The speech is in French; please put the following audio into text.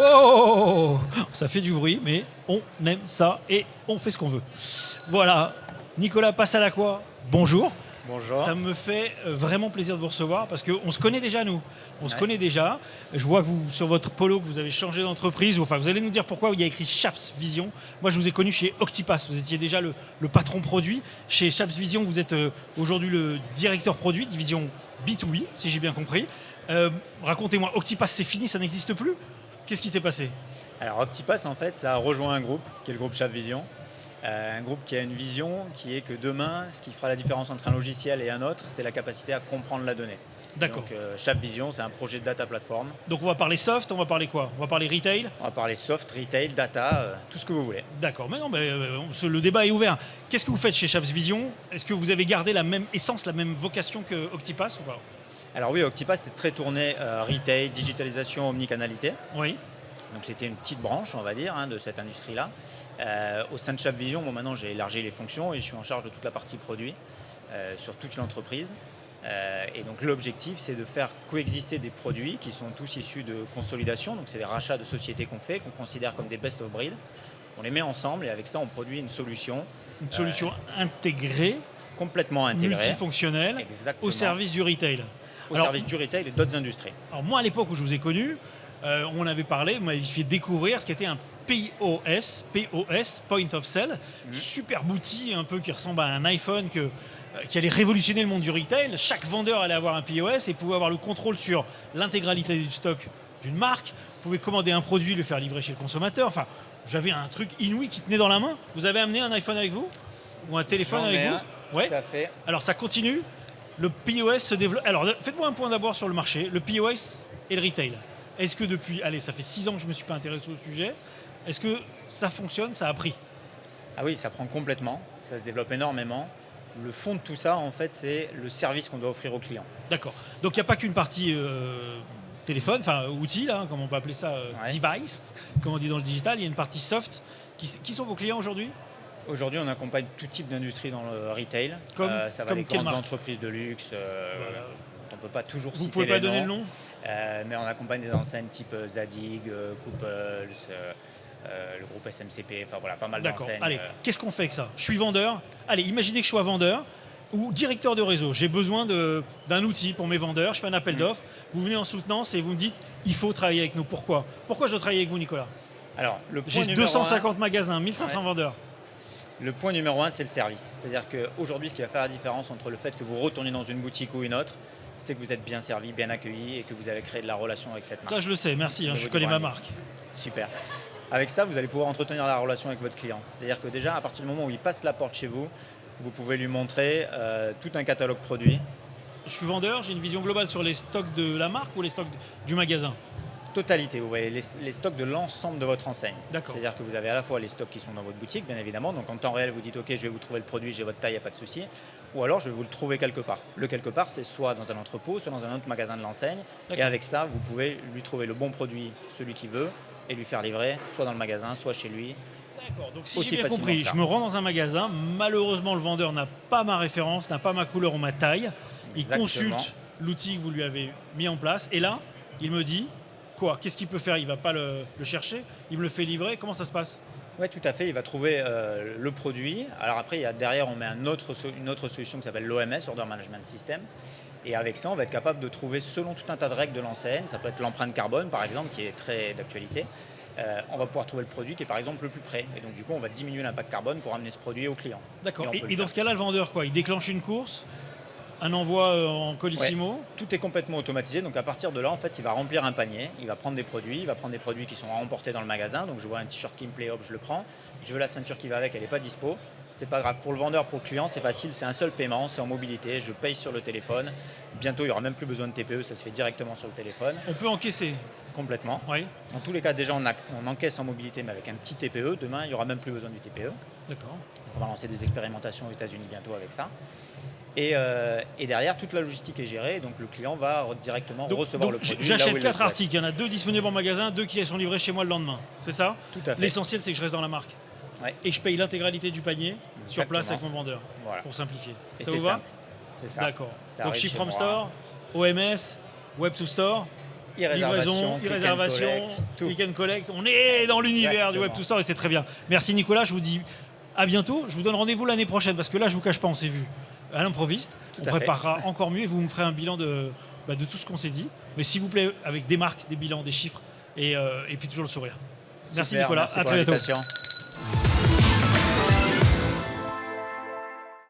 Oh, ça fait du bruit, mais on aime ça et on fait ce qu'on veut. Voilà, Nicolas Passalacqua, bonjour. Bonjour. Ça me fait vraiment plaisir de vous recevoir parce qu'on se connaît déjà, nous. On se Ouais. connaît déjà. Je vois que vous, sur votre polo, que vous avez changé d'entreprise. Enfin, vous allez nous dire pourquoi il y a écrit Chaps Vision. Moi, je vous ai connu chez Octipass. Vous étiez déjà le patron produit. Chez Chaps Vision, vous êtes aujourd'hui le directeur produit, division B2B, si j'ai bien compris. Racontez-moi, Octipass, c'est fini, ça n'existe plus? Qu'est-ce qui s'est passé? Alors Octipass, en fait, ça a rejoint un groupe qui est le groupe Chavvision. Un groupe qui a une vision qui est que demain, ce qui fera la différence entre un logiciel et un autre, c'est la capacité à comprendre la donnée. D'accord. Donc Chavvision, c'est un projet de data platform. Donc on va parler soft, on va parler quoi? On va parler retail? On va parler soft, retail, data, tout ce que vous voulez. D'accord, mais non, le débat est ouvert. Qu'est-ce que vous faites chez Chaps Vision? Est-ce que vous avez gardé la même essence, la même vocation que Octipass ou pas? Alors oui, Octipass, c'était très tourné retail, digitalisation, omnicanalité. Oui. Donc c'était une petite branche, on va dire, de cette industrie-là. Au sein de Chavvision, maintenant j'ai élargi les fonctions et je suis en charge de toute la partie produit sur toute l'entreprise. Et donc l'objectif, c'est de faire coexister des produits qui sont tous issus de consolidation. Donc c'est des rachats de sociétés qu'on fait, qu'on considère comme des best of breed. On les met ensemble et avec ça, on produit une solution. Une solution intégrée, Complètement intégrée. multifonctionnelle, Exactement. au service du retail. Au service du retail et d'autres industries. Alors moi, à l'époque où je vous ai connu, on avait parlé, vous m'avez fait découvrir ce qu'était un POS, Point of Sale, super outil un peu qui ressemble à un iPhone qui allait révolutionner le monde du retail. Chaque vendeur allait avoir un POS et pouvait avoir le contrôle sur l'intégralité du stock d'une marque. Vous pouvez commander un produit, le faire livrer chez le consommateur. Enfin, j'avais un truc inouï qui tenait dans la main. Vous avez amené un iPhone avec vous? Ou un téléphone avec vous? Ouais. Tout à fait. Alors ça continue. Le POS se développe. Alors faites-moi un point d'abord sur le marché, le POS et le retail. Est-ce que depuis, allez, ça fait 6 ans que je ne me suis pas intéressé au sujet, est-ce que ça fonctionne, ça a pris? Ah oui, ça prend complètement, ça se développe énormément. Le fond de tout ça, en fait, c'est le service qu'on doit offrir aux clients. D'accord. Donc il n'y a pas qu'une partie téléphone, enfin outil, là, comme on peut appeler ça, device, comme on dit dans le digital, il y a une partie soft. Qui sont vos clients aujourd'hui? Aujourd'hui, on accompagne tout type d'industrie dans le retail. Ça va comme des quelle grandes marque? entreprises de luxe. Voilà. On ne peut pas toujours Vous citer pouvez pas les donner noms, le nom? mais on accompagne des enseignes type Zadig, Couples, le groupe SMCP, enfin voilà, pas mal D'accord. d'enseignes. Allez, qu'est-ce qu'on fait avec ça? Je suis vendeur. Allez, imaginez que je sois vendeur ou directeur de réseau. J'ai besoin d'un outil pour mes vendeurs. Je fais un appel d'offres. Vous venez en soutenance et vous me dites il faut travailler avec nous. Pourquoi je dois travailler avec vous, Nicolas? Alors, le point J'ai numéro 250 magasins, 1500 Ouais. vendeurs. Le point numéro 1, c'est le service. C'est-à-dire qu'aujourd'hui, ce qui va faire la différence entre le fait que vous retournez dans une boutique ou une autre, c'est que vous êtes bien servi, bien accueilli et que vous avez créé de la relation avec cette marque. Ça, je le sais, merci, je connais ma marque. Super. Avec ça, vous allez pouvoir entretenir la relation avec votre client. C'est-à-dire que déjà, à partir du moment où il passe la porte chez vous, vous pouvez lui montrer tout un catalogue produit. Je suis vendeur, j'ai une vision globale sur les stocks de la marque ou les stocks du magasin? Totalité, vous voyez les stocks de l'ensemble de votre enseigne. D'accord. C'est-à-dire que vous avez à la fois les stocks qui sont dans votre boutique, bien évidemment. Donc en temps réel, vous dites ok, je vais vous trouver le produit, j'ai votre taille, il n'y a pas de souci. Ou alors je vais vous le trouver quelque part. Le quelque part, c'est soit dans un entrepôt, soit dans un autre magasin de l'enseigne. Et avec ça, vous pouvez lui trouver le bon produit, celui qu'il veut, et lui faire livrer, soit dans le magasin, soit chez lui. D'accord, donc si Aussi j'ai bien facilement compris, que ça. je me rends dans un magasin, malheureusement le vendeur n'a pas ma référence, n'a pas ma couleur ou ma taille, il Exactement. consulte l'outil que vous lui avez mis en place, et là, il me dit, quoi? Qu'est-ce qu'il peut faire? Il ne va pas le chercher, il me le fait livrer, comment ça se passe? Oui, tout à fait. Il va trouver le produit. Alors après, derrière, on met une autre solution qui s'appelle l'OMS, Order Management System. Et avec ça, on va être capable de trouver, selon tout un tas de règles de l'enseigne, ça peut être l'empreinte carbone, par exemple, qui est très d'actualité, on va pouvoir trouver le produit qui est, par exemple, le plus près. Et donc, du coup, on va diminuer l'impact carbone pour amener ce produit au client. D'accord, on peut le et dans faire. ce cas-là, le vendeur, quoi? Il déclenche une course, un envoi en colissimo? Ouais. Tout est complètement automatisé. Donc, à partir de là, en fait, il va remplir un panier. Il va prendre des produits. Il va prendre des produits qui sont à emporter dans le magasin. Donc, je vois un t-shirt qui me plaît, hop, je le prends. Je veux la ceinture qui va avec, elle n'est pas dispo. C'est pas grave. Pour le vendeur, pour le client, c'est facile. C'est un seul paiement. C'est en mobilité. Je paye sur le téléphone. Bientôt, il n'y aura même plus besoin de TPE. Ça se fait directement sur le téléphone. On peut encaisser? Complètement. Oui. Dans tous les cas, déjà, on encaisse en mobilité, mais avec un petit TPE. Demain, il n'y aura même plus besoin du TPE. D'accord. Donc, on va lancer des expérimentations aux États-Unis bientôt avec ça. Et derrière, toute la logistique est gérée. Donc, le client va directement recevoir le produit. là où J'achète il le 4 souhaite. articles, il y en a 2 disponibles en magasin, 2 qui sont livrés chez moi le lendemain. C'est ça? Tout à fait. L'essentiel, c'est que je reste dans la marque. Ouais. Et je paye l'intégralité du panier sur place avec Exactement. mon vendeur, Voilà. pour simplifier. Et Ça c'est vous va? simple. C'est ça. D'accord. Ça Donc arrive Ship chez from moi. Store, OMS, Web to Store. E-réservation, e-réservation, tout. click and collect. On est dans l'univers du Exactement. Web to Store et c'est très bien. Merci Nicolas, je vous dis à bientôt. Je vous donne rendez-vous l'année prochaine parce que là, je vous cache pas, on s'est vu à l'improviste. Tout On à fait. préparera encore mieux et vous me ferez un bilan de tout ce qu'on s'est dit. Mais s'il vous plaît, avec des marques, des bilans, des chiffres et puis toujours le sourire. Merci Super, Nicolas, merci à pour très bientôt. l'invitation.